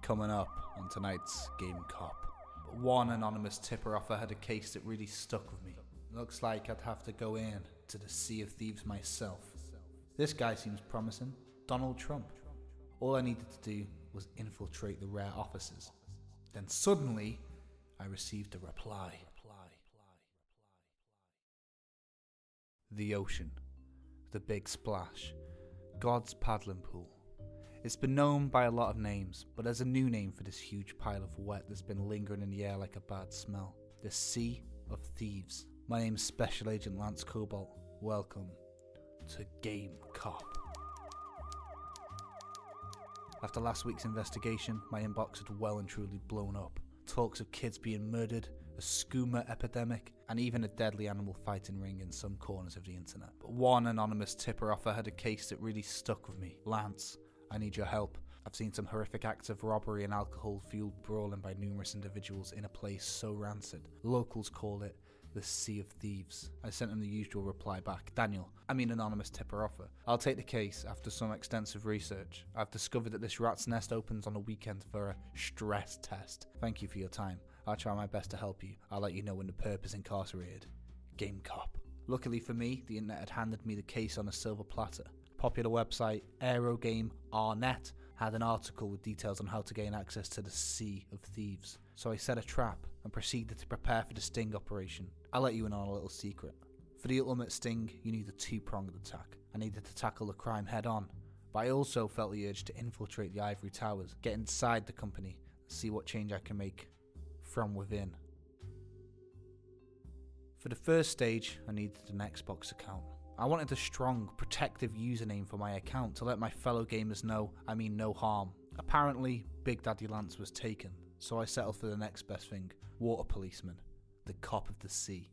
Coming up on tonight's Game Cop. One anonymous tipper offer had a case that really stuck with me. Looks like I'd have to go in to the Sea of Thieves myself. This guy seems promising. Donald Trump. All I needed to do was infiltrate the rare offices. Then suddenly, I received a reply. The ocean. The big splash. God's paddling pool. It's been known by a lot of names, but there's a new name for this huge pile of wet that's been lingering in the air like a bad smell. The Sea of Thieves. My name's Special Agent Lance Cobalt. Welcome to Game Cop. After last week's investigation, my inbox had well and truly blown up. Talks of kids being murdered, a skooma epidemic, and even a deadly animal fighting ring in some corners of the internet. But one anonymous tipper offer had a case that really stuck with me. Lance, I need your help. I've seen some horrific acts of robbery and alcohol-fueled brawling by numerous individuals in a place so rancid. Locals call it the Sea of Thieves. I sent him the usual reply back. Anonymous tipper offer. I'll take the case after some extensive research. I've discovered that this rat's nest opens on a weekend for a stress test. Thank you for your time. I'll try my best to help you. I'll let you know when the perp is incarcerated. Game Cop. Luckily for me, the internet had handed me the case on a silver platter. Popular website Aerogame.net had an article with details on how to gain access to the Sea of Thieves. So I set a trap and proceeded to prepare for the sting operation. I'll let you in on a little secret. For the ultimate sting, you need a two-pronged attack. I needed to tackle the crime head on, but I also felt the urge to infiltrate the ivory towers, get inside the company, and see what change I can make from within. For the first stage, I needed an Xbox account. I wanted a strong, protective username for my account to let my fellow gamers know I mean no harm. Apparently, Big Daddy Lance was taken, so I settled for the next best thing, water policeman, the cop of the sea.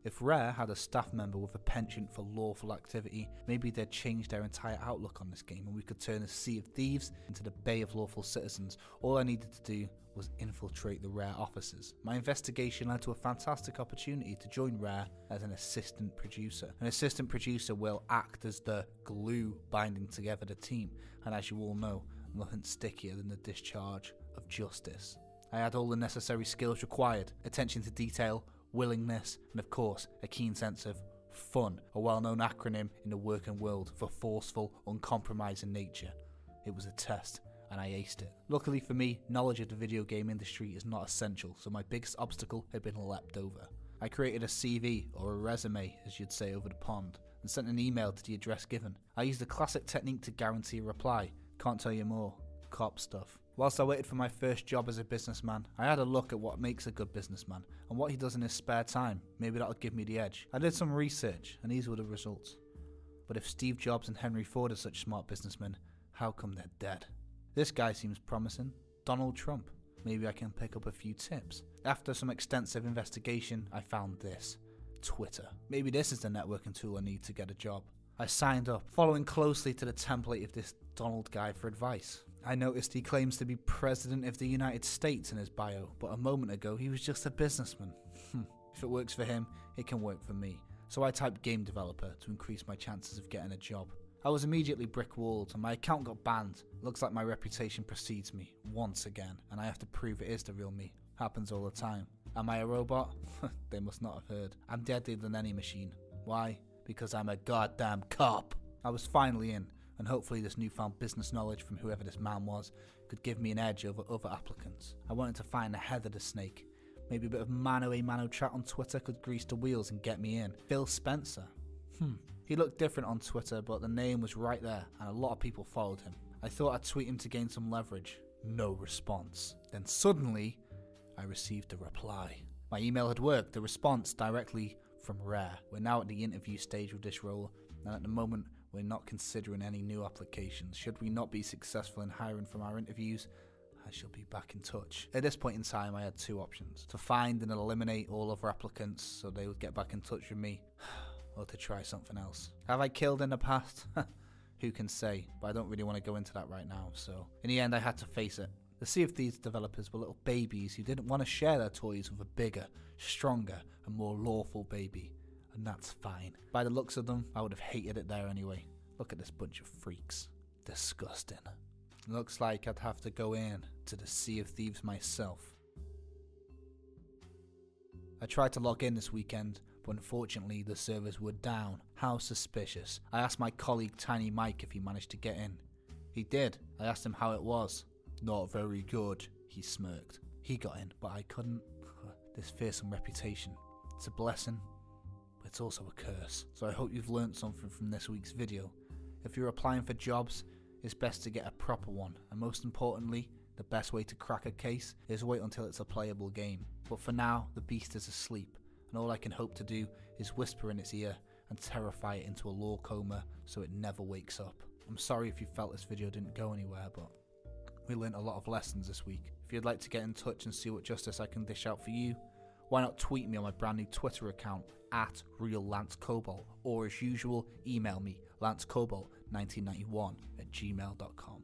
If Rare had a staff member with a penchant for lawful activity, maybe they'd change their entire outlook on this game and we could turn the Sea of Thieves into the Bay of Lawful Citizens. All I needed to do was infiltrate the Rare offices. My investigation led to a fantastic opportunity to join Rare as an assistant producer. An assistant producer will act as the glue binding together the team, and as you all know, nothing stickier than the discharge of justice. I had all the necessary skills required, attention to detail, willingness, and of course, a keen sense of fun, a well-known acronym in the working world for forceful, uncompromising nature. It was a test, and I aced it. Luckily for me, knowledge of the video game industry is not essential, so my biggest obstacle had been leapt over. I created a CV, or a resume as you'd say over the pond, and sent an email to the address given. I used the classic technique to guarantee a reply. Can't tell you more. Cop stuff. Whilst I waited for my first job as a businessman, I had a look at what makes a good businessman and what he does in his spare time. Maybe that'll give me the edge. I did some research and these were the results. But if Steve Jobs and Henry Ford are such smart businessmen, how come they're dead? This guy seems promising. Donald Trump. Maybe I can pick up a few tips. After some extensive investigation, I found this. Twitter. Maybe this is the networking tool I need to get a job. I signed up, following closely to the template of this Donald guy for advice. I noticed he claims to be President of the United States in his bio, but a moment ago he was just a businessman. If it works for him, it can work for me. So I typed game developer to increase my chances of getting a job. I was immediately brick-walled and my account got banned. Looks like my reputation precedes me, once again, and I have to prove it is the real me. Happens all the time. Am I a robot? They must not have heard. I'm deadlier than any machine. Why? Because I'm a goddamn cop. I was finally in, and hopefully this newfound business knowledge from whoever this man was could give me an edge over other applicants. I wanted to find the head of the snake. Maybe a bit of mano-a-mano chat on Twitter could grease the wheels and get me in. Phil Spencer. He looked different on Twitter, but the name was right there, and a lot of people followed him. I thought I'd tweet him to gain some leverage. No response. Then suddenly, I received a reply. My email had worked, the response directly from Rare. We're now at the interview stage with this role, and at the moment, we're not considering any new applications. Should we not be successful in hiring from our interviews, I shall be back in touch. At this point in time, I had two options. To find and eliminate all other applicants so they would get back in touch with me, or to try something else. Have I killed in the past? Who can say, but I don't really want to go into that right now, so in the end I had to face it. The Sea of Thieves developers were little babies who didn't want to share their toys with a bigger, stronger, and more lawful baby. And that's fine. By the looks of them, I would have hated it there anyway. Look at this bunch of freaks. Disgusting. Looks like I'd have to go in to the Sea of Thieves myself. I tried to log in this weekend, but unfortunately the servers were down. How suspicious. I asked my colleague Tiny Mike if he managed to get in. He did. I asked him how it was. Not very good, he smirked. He got in, but I couldn't. This fearsome reputation. It's a blessing, but it's also a curse. So I hope you've learnt something from this week's video. If you're applying for jobs, it's best to get a proper one, and most importantly, the best way to crack a case is wait until it's a playable game. But for now, the beast is asleep, and all I can hope to do is whisper in its ear and terrify it into a lore coma so it never wakes up. I'm sorry if you felt this video didn't go anywhere, but we learnt a lot of lessons this week. If you'd like to get in touch and see what justice I can dish out for you, why not tweet me on my brand new Twitter account at @RealLanceCobalt, or as usual, email me lancecobalt1991@gmail.com.